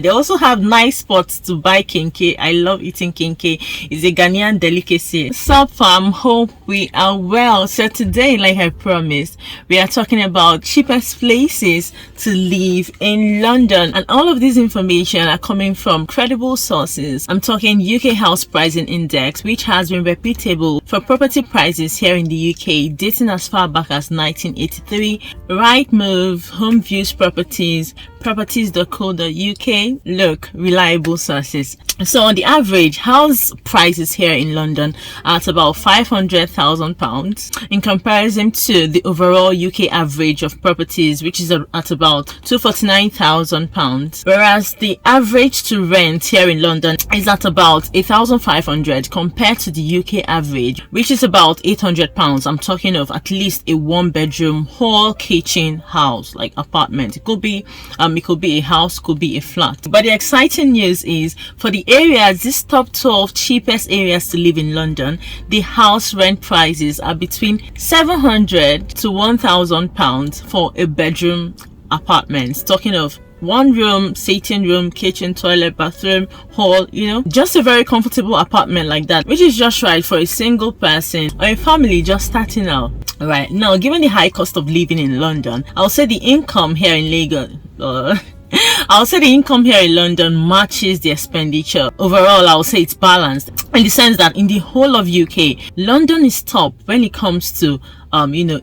They also have nice spots to buy kinke. I love eating kinke. It's a Ghanaian delicacy. Sup fam, hope we are well. So today, like I promised, we are talking about cheapest places to live in London. And all of this information are coming from credible sources. I'm talking UK House Pricing Index, which has been reputable for property prices here in the UK, dating as far back as 1983. Rightmove, Home Views Properties, properties.co.uk. Look, reliable sources. So on the average, house prices here in London are at about £500,000 in comparison to the overall UK average of properties, which is at about £249,000, whereas the average to rent here in London is at about £1,500 compared to the UK average, which is about £800. I'm talking of at least a one-bedroom hall kitchen house, like apartment. It could be a house, could be a flat. But the exciting news is for the areas, these top 12 cheapest areas to live in London, the house rent prices are between £700 to £1,000 for a bedroom apartment. Talking of one room, sitting room, kitchen, toilet, bathroom, hall, just a very comfortable apartment like that, which is just right for a single person or a family just starting out. Right now, given the high cost of living in London, I'll say the income here in London matches the expenditure. Overall, I'll say it's balanced in the sense that in the whole of UK, London is top when it comes to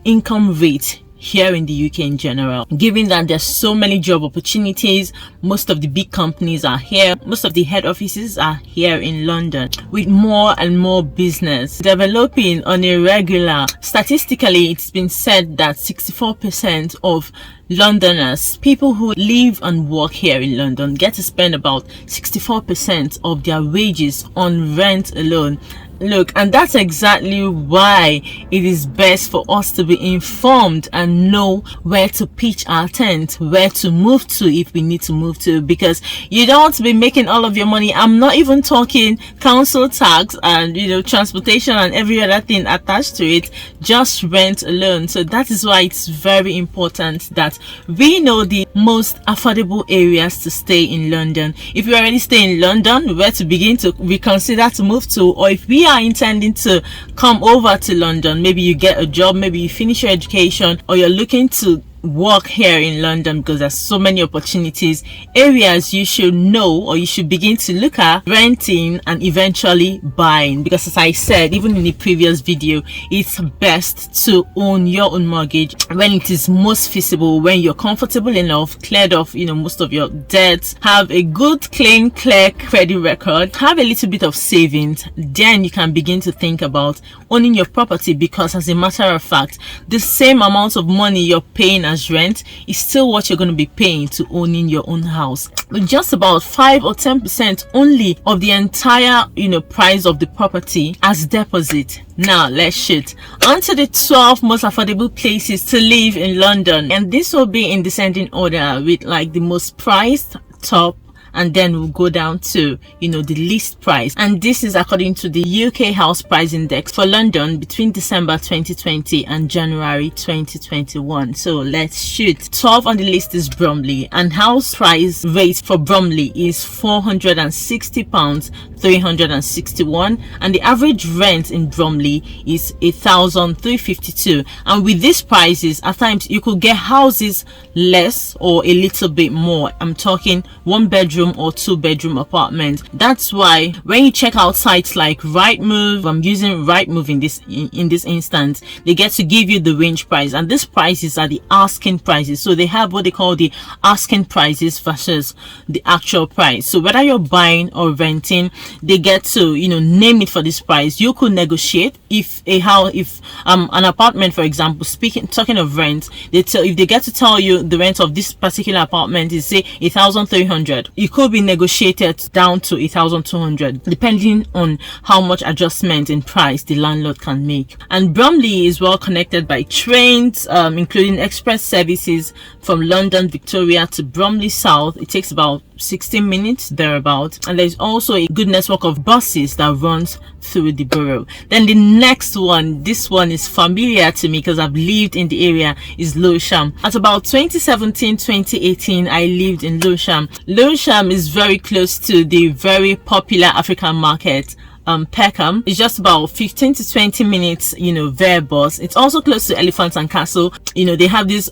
income rate here in the UK in general, given that there's so many job opportunities. Most of the big companies are here, most of the head offices are here in London, with more and more business developing on a regular. Statistically, it's been said that 64% of Londoners, people who live and work here in London, get to spend about 64% of their wages on rent alone. Look, and that's exactly why it is best for us to be informed and know where to pitch our tent, where to move to if we need to move to, because you don't want to be making all of your money. I'm not even talking council tax and transportation and every other thing attached to it, just rent alone. So that is why it's very important that we know the most affordable areas to stay in London. If you already stay in London, where to begin to reconsider to move to, or if we are intending to come over to London, maybe you get a job, maybe you finish your education, or you're looking to work here in London, because there's so many opportunities, areas you should know or you should begin to look at renting and eventually buying. Because as I said even in the previous video, it's best to own your own mortgage when it is most feasible, when you're comfortable enough, cleared off most of your debts, have a good clear credit record, have a little bit of savings. Then you can begin to think about owning your property, because as a matter of fact, the same amount of money you're paying as rent is still what you're going to be paying to owning your own house. With just about 5 or 10% only of the entire price of the property as deposit. Now let's shoot on to the 12 most affordable places to live in London, and this will be in descending order, with like the most priced, top, and then we'll go down to the least price. And this is according to the UK House Price Index for London between December 2020 and January 2021. So let's shoot. 12 on the list is Bromley, and house price rate for Bromley is £460 361, and the average rent in Bromley is £1,352. And with these prices, at times you could get houses less or a little bit more. I'm talking 1-bedroom or 2-bedroom apartment. That's why when you check out sites like Rightmove, I'm using Rightmove in this instance, they get to give you the range price, and these prices are the asking prices. So they have what they call the asking prices versus the actual price. So whether you're buying or renting, they get to name it for this price. You could negotiate. If an apartment, for example, talking of rent, if they get to tell you the rent of this particular apartment is say 1,300, it could be negotiated down to 1,200 depending on how much adjustment in price the landlord can make. And Bromley is well connected by trains, including express services from London Victoria to Bromley South. It takes about 16 minutes thereabout, and there's also a good network of buses that runs through the borough. Then the next one, this one is familiar to me because I've lived in the area, is Lewisham. At about 2017-2018 I lived in Lewisham. Lewisham Lewisham is very close to the very popular African market, Peckham. It's just about 15 to 20 minutes, via bus. It's also close to Elephant and Castle. They have this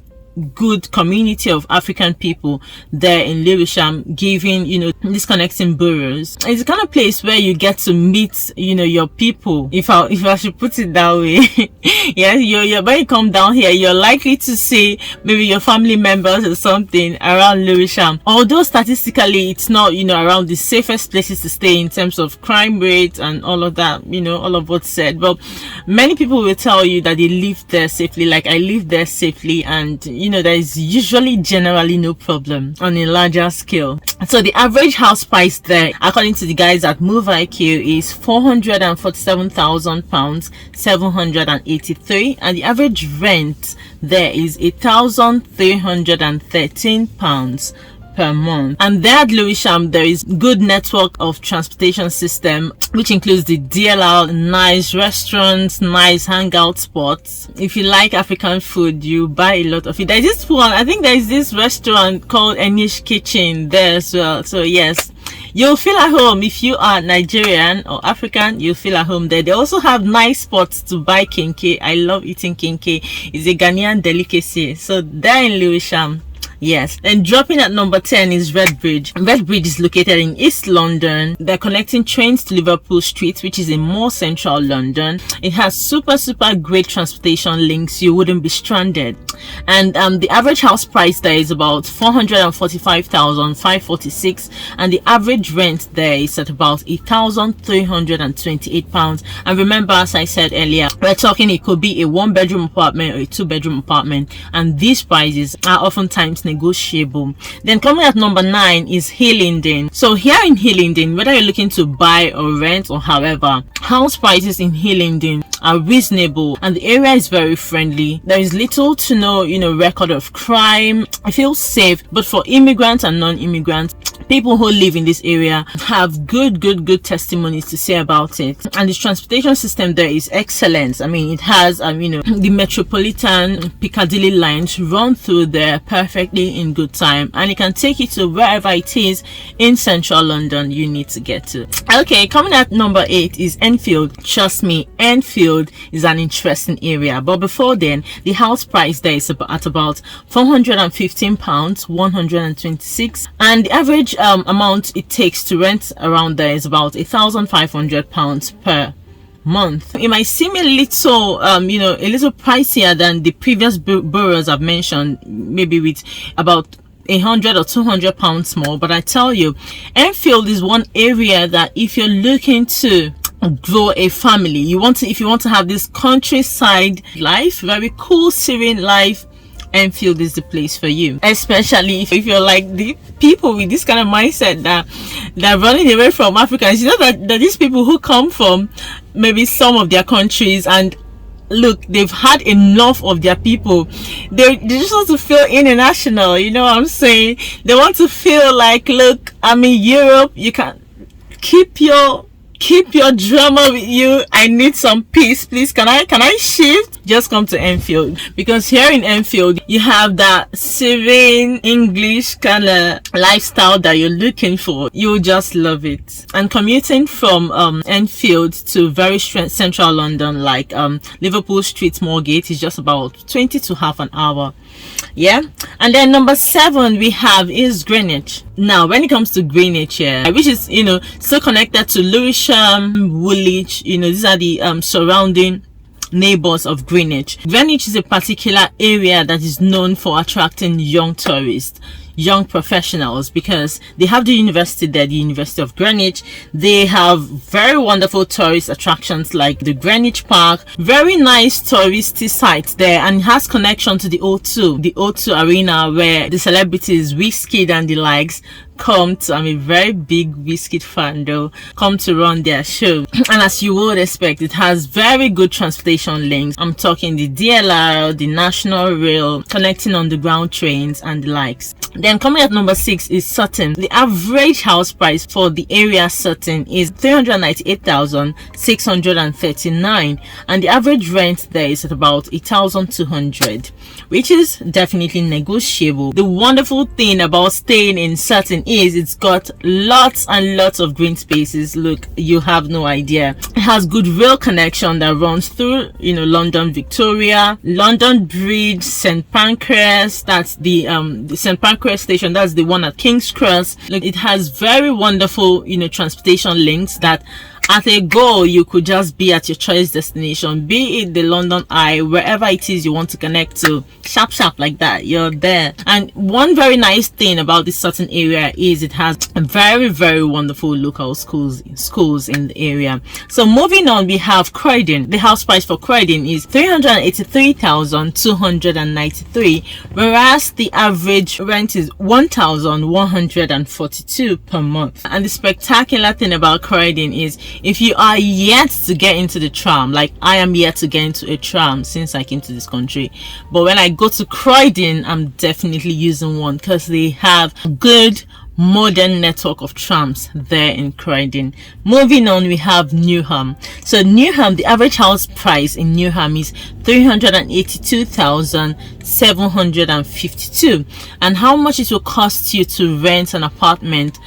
good community of African people there in Lewisham, giving these connecting boroughs. It's the kind of place where you get to meet your people, if I should put it that way. Yeah, you're when you come down here, you're likely to see maybe your family members or something around Lewisham, although statistically it's not around the safest places to stay in terms of crime rate and all of that, all of what's said. But many people will tell you that they live there safely, like I live there safely, and there is usually generally no problem on a larger scale. So the average house price there, according to the guys at Move IQ, is £447,000, 783, and the average rent there is £1,313 per month. And there at Lewisham, there is good network of transportation system, which includes the DLR, nice restaurants, nice hangout spots. If you like African food, you buy a lot of it. There's this one, I think there is this restaurant called Enish Kitchen there as well. So yes, you'll feel at home. If you are Nigerian or African, you'll feel at home there. They also have nice spots to buy kinke. I love eating kinke. It's a Ghanaian delicacy. So there in Lewisham, yes. And dropping at number 10 is Redbridge. Redbridge is located in East London. They're connecting trains to Liverpool Street, which is in more central London. It has super great transportation links. You wouldn't be stranded. And the average house price there is about 445,546, and the average rent there is at about £1,328. And remember, as I said earlier, we're talking it could be a 1-bedroom apartment or a 2-bedroom apartment, and these prices are oftentimes negotiable. Then coming at number 9 is Hillingdon. So here in Hillingdon, whether you're looking to buy or rent or however, house prices in Hillingdon are reasonable, and the area is very friendly. There is little to no record of crime. I feel safe, but for immigrants and non-immigrants, people who live in this area have good testimonies to say about it. And the transportation system there is excellent. I mean, it has the Metropolitan Piccadilly lines run through there perfectly in good time, and it can take you to wherever it is in central London you need to get to. Okay, coming at number 8 is Enfield. Trust me, Enfield is an interesting area, but before then, the house price there is at about £415, 126, and the average amount it takes to rent around there is about £1,500 per month. It might seem a little a little pricier than the previous boroughs I've mentioned, maybe with about £100 or £200 more, but I tell you, Enfield is one area that if you're looking to grow a family, if you want to have this countryside life, very cool serene life, Enfield is the place for you, especially if you're like the people with this kind of mindset that they're running away from Africans. That these people who come from maybe some of their countries, and look, they've had enough of their people. They just want to feel international, you know what I'm saying? They want to feel like, look, I'm in Europe, you can keep your drama with you. I need some peace, please. Can I shift? Just come to Enfield, because here in Enfield you have that serene English kind of lifestyle that you're looking for. You'll just love it. And commuting from Enfield to very central London, like Liverpool Street, Moorgate, is just about 20 to half an hour. Yeah. And then number 7 we have is Greenwich. Now when it comes to Greenwich, which is still connected to Lewisham, Woolwich, these are the surrounding neighbors of Greenwich. Greenwich is a particular area that is known for attracting young tourists, young professionals, because they have the university there, the University of Greenwich. They have very wonderful tourist attractions like the Greenwich Park, very nice touristy sites there, and it has connection to the O2 Arena, where the celebrities Wizkid and the likes come to. I'm a very big Wizkid fan though, come to run their show. And as you would expect, it has very good transportation links. I'm talking the DLR, the National Rail, connecting underground trains and the likes. Then coming at number 6 is Sutton. The average house price for the area Sutton is 398,639, and the average rent there is at about 1,200, which is definitely negotiable. The wonderful thing about staying in Sutton is it's got lots and lots of green spaces. Look, you have no idea. It has good rail connection that runs through, London Victoria, London Bridge, St Pancras. That's the St Pancras station. That's the one at King's Cross. Look, it has very wonderful transportation links that at a go you could just be at your choice destination, be it the London Eye, wherever it is you want to connect to. Sharp like that, you're there. And one very nice thing about this certain area is it has very, very wonderful local schools in the area. So moving on, we have Croydon. The house price for Croydon is 383,293, whereas the average rent is 1,142 per month. And the spectacular thing about Croydon is, if you are yet to get into the tram, like I am yet to get into a tram since I came to this country, but when I go to Croydon, I'm definitely using one because they have a good modern network of trams there in Croydon. Moving on, we have Newham. So Newham, the average house price in Newham is 382,752, and how much it will cost you to rent an apartment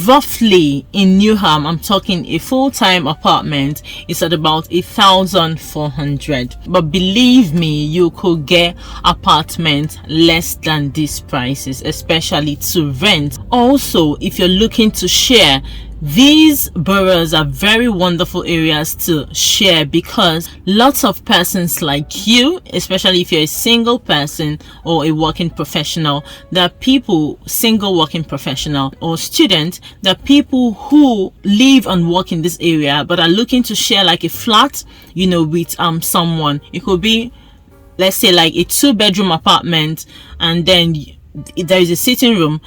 roughly in Newham, I'm talking a full-time apartment, is at about 1,400. But believe me, you could get apartment less than these prices, especially to rent. Also, if you're looking to share, these boroughs are very wonderful areas to share because lots of persons like you, especially if you're a single person or a working professional, there are people, single working professional or student, there are people who live and work in this area but are looking to share like a flat, with someone. It could be, let's say, like a 2-bedroom apartment, and then there is a sitting room.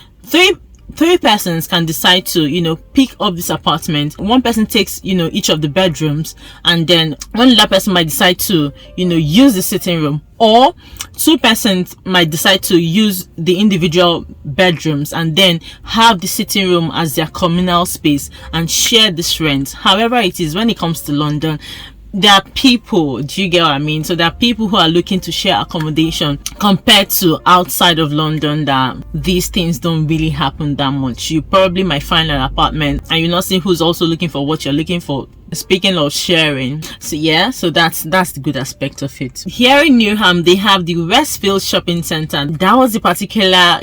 Three persons can decide to pick up this apartment. One person takes each of the bedrooms, and then one other person might decide to use the sitting room, or 2 persons might decide to use the individual bedrooms and then have the sitting room as their communal space and share this rent. However it is, when it comes to London, there are people, do you get what I mean? So there are people who are looking to share accommodation compared to outside of London, that these things don't really happen that much. You probably might find an apartment and you're not seeing who's also looking for what you're looking for. Speaking of sharing, so yeah, so that's the good aspect of it. Here in Newham, they have the Westfield Shopping Center. That was the particular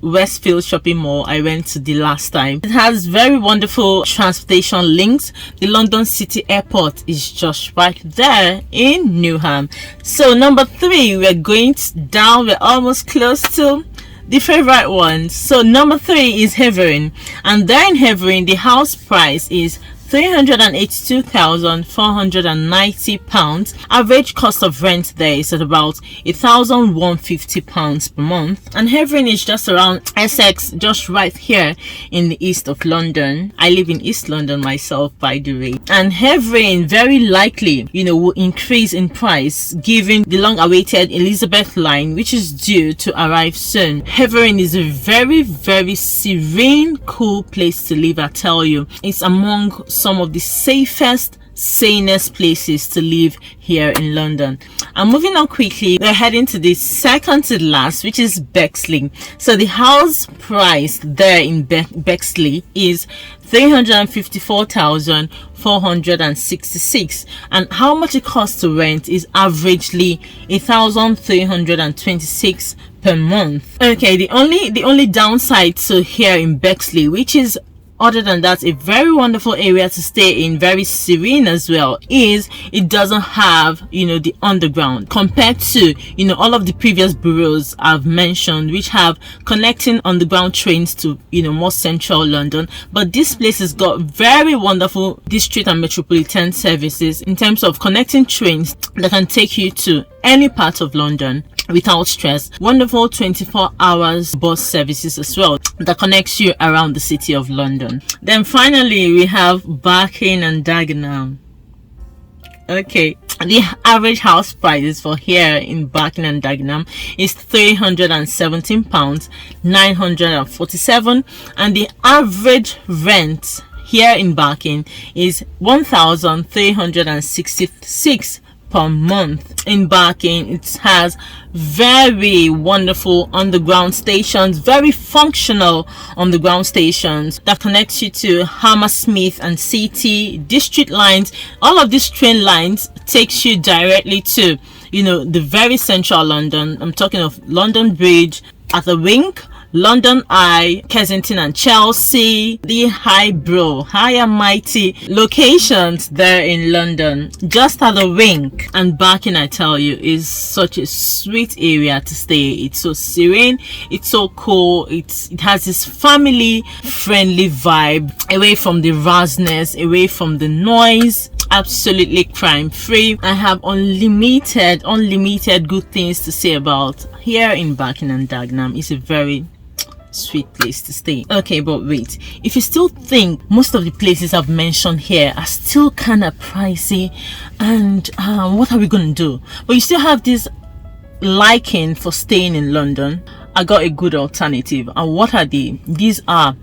Westfield shopping mall I went to the last time. It has very wonderful transportation links. The London City Airport is just right there in Newham. So number 3, we're going down. We're almost close to the favorite one. So number 3 is Hebron, and there in Hebron, the house price is £382,490. Average cost of rent there is at about £1,150 per month. And Hebron is just around Essex, just right here in the east of London. I live in East London myself, by the way. And Hebron very likely, will increase in price given the long-awaited Elizabeth line, which is due to arrive soon. Hebron is a very, very serene, cool place to live, I tell you. It's among some of the safest, sanest places to live here in London. And moving on quickly, we're heading to the second to last, which is Bexley. So the house price there in Bexley is £354,466, and how much it costs to rent is averagely £1,326 per month. Okay, the only downside to here in Bexley, which is, other than that, a very wonderful area to stay in, very serene as well, is it doesn't have the underground compared to all of the previous boroughs I've mentioned, which have connecting underground trains to more central London. But this place has got very wonderful district and metropolitan services in terms of connecting trains that can take you to any part of London without stress. Wonderful 24 hours bus services as well that connects you around the city of London. Then finally we have Barking and Dagenham. Okay, The average house prices for here in Barking and Dagenham is £317, 947, and the average rent here in Barking is 1,366 per month. In Barking, it has very wonderful underground stations, very functional underground stations that connects you to Hammersmith and City district lines. All of these train lines takes you directly to, you know, the very central London. I'm talking of London Bridge, at the Wink, London Eye, Kensington and Chelsea, the Highbrow, high and mighty locations there in London, just at the Wink. And Barking, I tell you, is such a sweet area to stay. It's so serene, it's so cool, it has this family friendly vibe, away from the razness, away from the noise, absolutely crime free. I have unlimited good things to say about here in Barking and Dagenham. It's a very sweet place to stay. Okay, but wait, if you still think most of the places I've mentioned here are still kind of pricey, and what are we gonna do, but you still have this liking for staying in London, I got a good alternative. And what are they? These are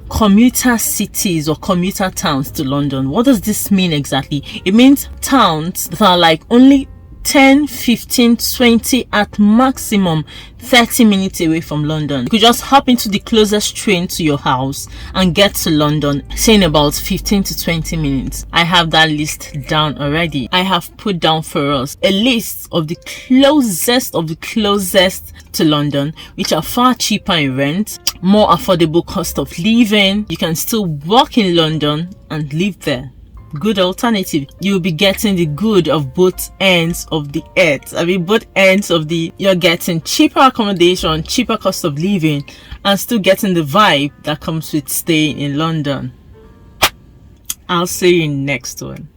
commuter cities or commuter towns to London. What does this mean exactly? It means towns that are like only 10, 15, 20, at maximum 30 minutes away from London. You could just hop into the closest train to your house and get to London, say in about 15 to 20 minutes. I have that list down already. I have put down for us a list of the closest to London, which are far cheaper in rent, more affordable cost of living. You can still work in London and live there. Good alternative. You'll be getting the good of both ends of the earth. I mean, both ends of the, you're getting cheaper accommodation, cheaper cost of living, and still getting the vibe that comes with staying in London. I'll see you in next one.